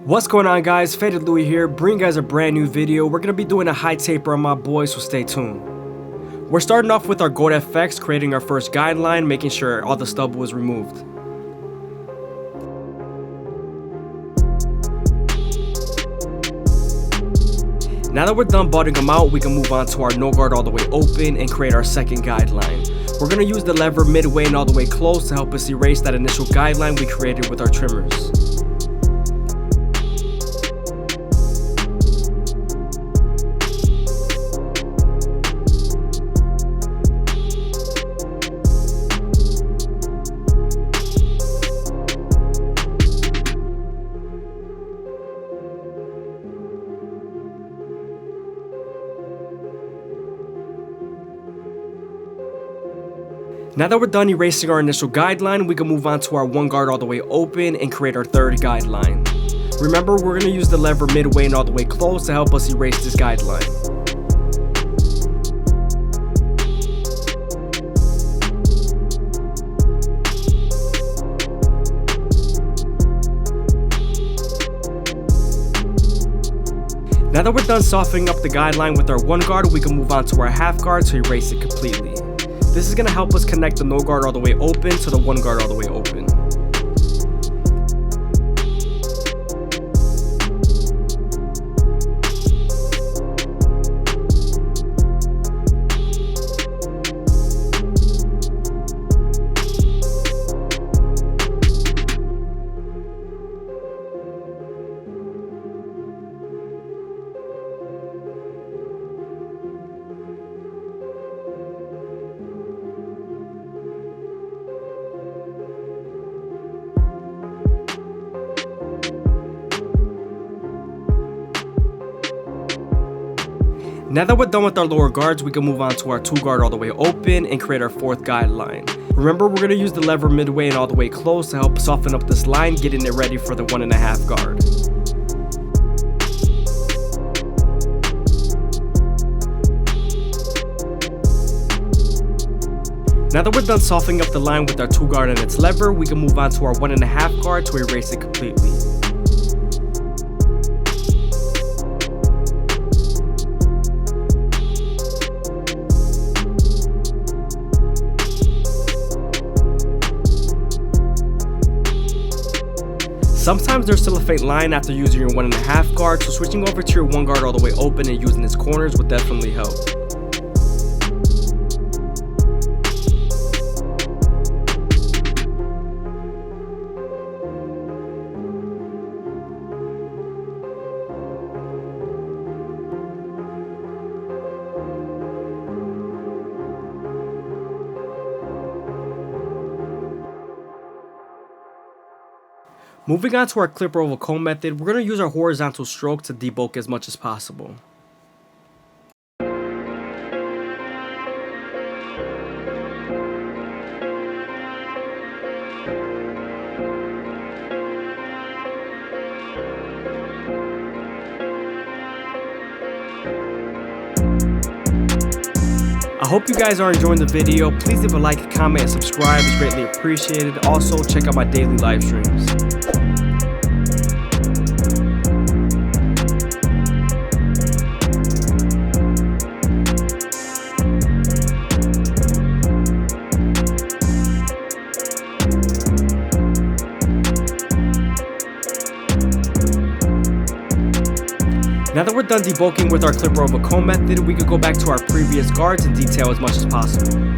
What's going on, guys? FadeitLuie here, bringing you guys a brand new video. We're going to be doing a high taper on my boy, so stay tuned. We're starting off with our gold FX, creating our first guideline, making sure all the stubble was removed. Now that we're done budding them out, we can move on to our no guard all the way open and create our second guideline. We're going to use the lever midway and all the way close to help us erase that initial guideline we created with our trimmers. Now that we're done erasing our initial guideline, we can move on to our one guard all the way open and create our third guideline. Remember, we're going to use the lever midway and all the way close to help us erase this guideline. Now that we're done softening up the guideline with our one guard, we can move on to our half guard to erase it completely. This is going to help us connect the no guard all the way open to the one guard all the way open. Now that we're done with our lower guards, we can move on to our two guard all the way open and create our fourth guideline. Remember, we're going to use the lever midway and all the way close to help soften up this line, getting it ready for the 1.5 guard. Now that we're done softening up the line with our two guard and its lever, we can move on to our 1.5 guard to erase it completely. Sometimes there's still a faint line after using your 1.5 guard, so switching over to your one guard all the way open and using its corners would definitely help. Moving on to our clipper over comb method, we're going to use our horizontal stroke to debulk as much as possible. I hope you guys are enjoying the video. Please leave a like, comment, and subscribe. It's greatly appreciated. Also, check out my daily live streams. Now that we're done debulking with our clipper over comb method, we could go back to our previous guards and detail as much as possible.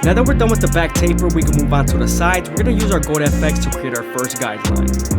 Now that we're done with the back taper, we can move on to the sides. We're going to use our gold FX to create our first guideline.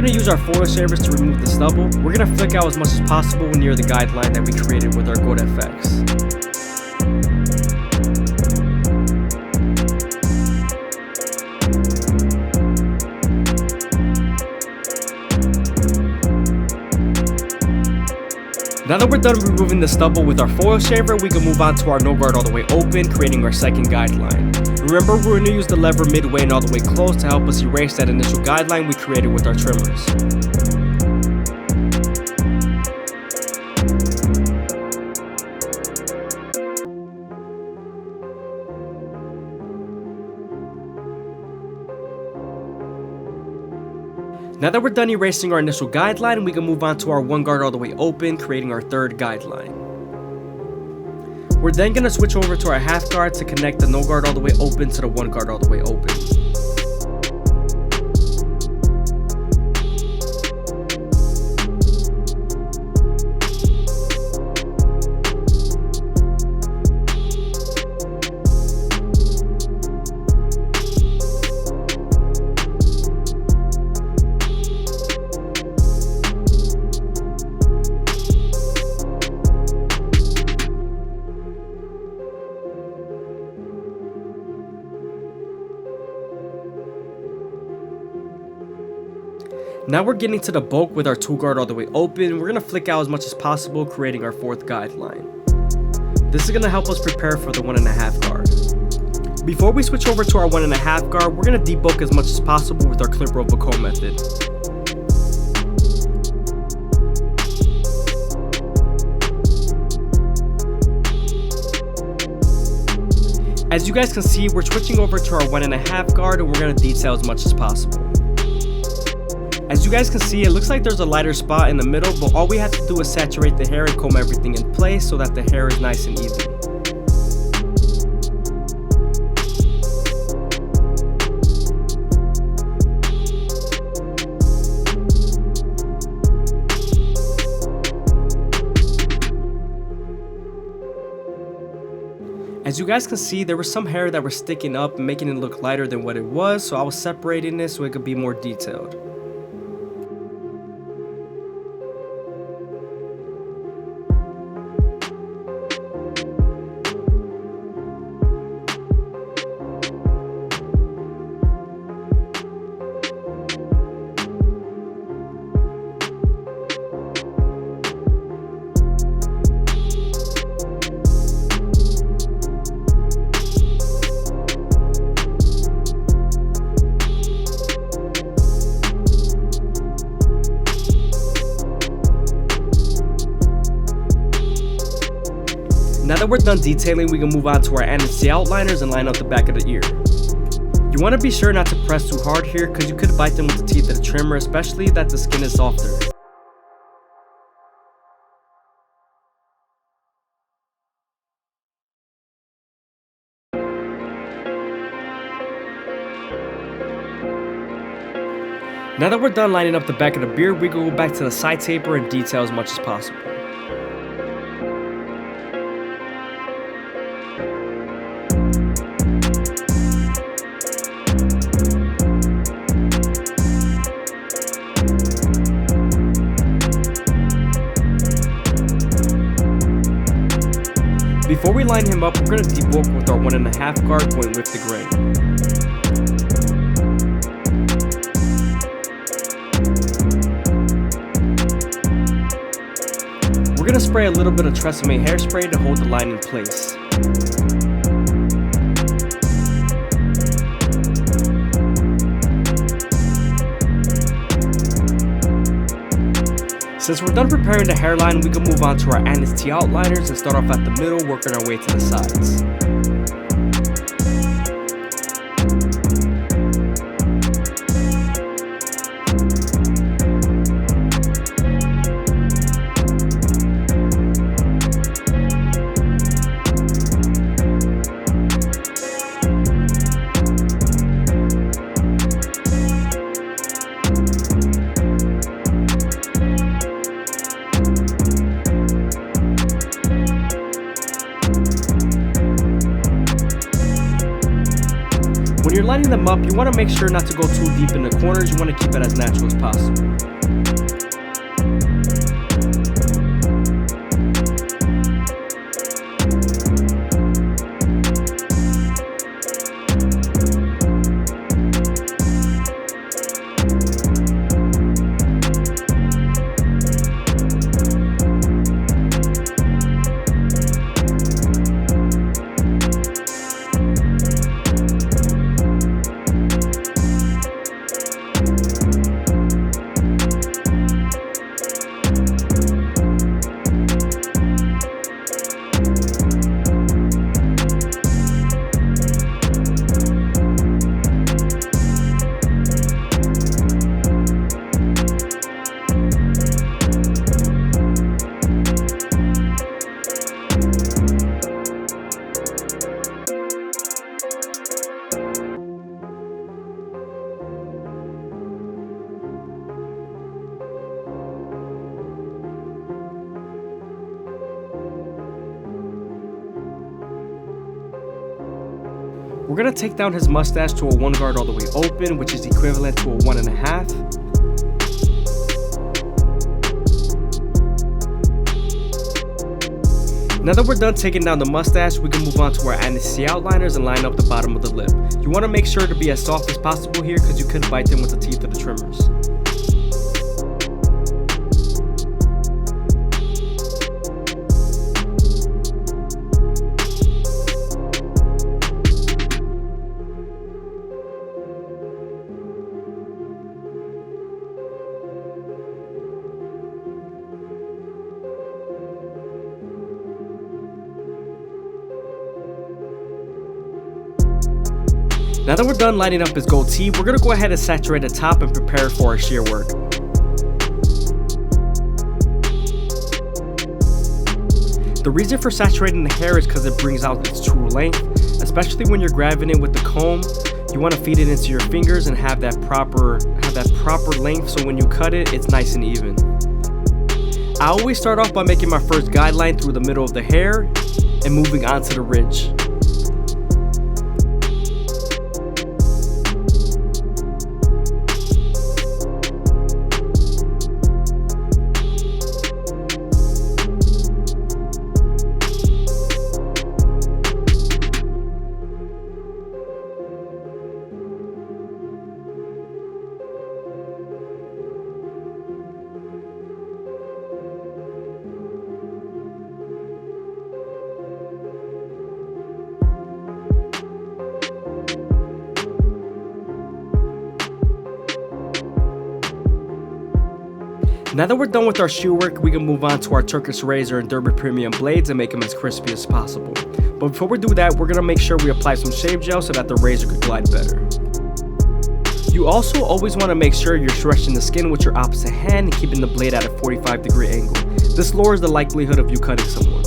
going to use our foil shavers to remove the stubble. We're going to flick out as much as possible near the guideline that we created with our Goat FX. Now that we're done removing the stubble with our foil shaver, we can move on to our no guard all the way open, creating our second guideline. Remember, we're going to use the lever midway and all the way close to help us erase that initial guideline we created with our trimmers. Now that we're done erasing our initial guideline, we can move on to our one guard all the way open, creating our third guideline. We're then going to switch over to our half guard to connect the no guard all the way open to the one guard all the way open. Now we're getting to the bulk with our two guard all the way open. We're going to flick out as much as possible, creating our fourth guideline. This is going to help us prepare for the 1.5 guard. Before we switch over to our 1.5 guard, we're going to debulk as much as possible with our clip rope comb method. As you guys can see, we're switching over to our 1.5 guard and we're going to detail as much as possible. As you guys can see, it looks like there's a lighter spot in the middle, but all we have to do is saturate the hair and comb everything in place so that the hair is nice and even. As you guys can see, there was some hair that was sticking up and making it look lighter than what it was, so I was separating this so it could be more detailed. Now that we're done detailing, we can move on to our anti-outliners and line up the back of the ear. You want to be sure not to press too hard here because you could bite them with the teeth of the trimmer, especially that the skin is softer. Now that we're done lining up the back of the beard, we can go back to the side taper and detail as much as possible. Before we line him up, we're going to debulk with our 1.5 guard going with the grain. We're going to spray a little bit of Tresemme hairspray to hold the line in place. Since we're done preparing the hairline, we can move on to our anti-outliners and start off at the middle, working our way to the sides. lining them up, you want to make sure not to go too deep in the corners. You want to keep it as natural as possible. We're going to take down his mustache to a 1 guard all the way open, which is equivalent to a 1.5. Now that we're done taking down the mustache, we can move on to our anti outliners and line up the bottom of the lip. You want to make sure to be as soft as possible here because you could bite them with the teeth of the trimmers. Now that we're done lining up his goatee, we're going to go ahead and saturate the top and prepare for our shear work. The reason for saturating the hair is because it brings out its true length, especially when you're grabbing it with the comb. You want to feed it into your fingers and have that proper length, so when you cut it, it's nice and even. I always start off by making my first guideline through the middle of the hair and moving on to the ridge. Now that we're done with our shoe work, we can move on to our Turkish razor and Derby Premium blades and make them as crispy as possible. But before we do that, we're going to make sure we apply some shave gel so that the razor could glide better. You also always want to make sure you're stretching the skin with your opposite hand and keeping the blade at a 45-degree angle. This lowers the likelihood of you cutting someone.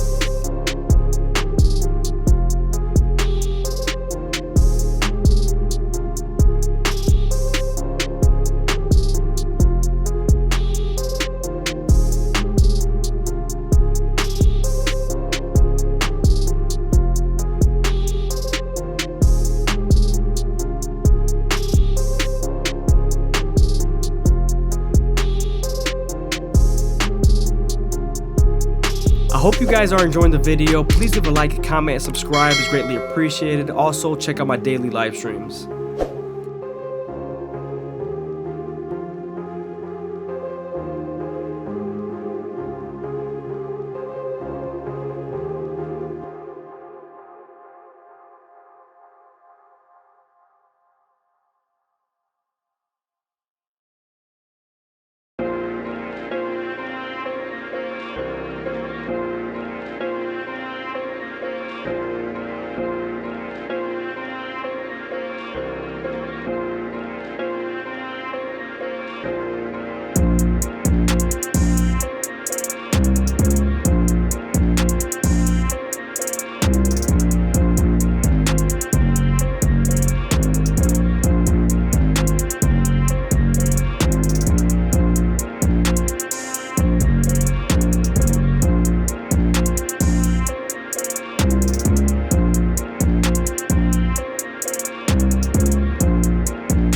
I hope you guys are enjoying the video. Please leave a like, comment, and subscribe. It's greatly appreciated. Also, check out my daily live streams.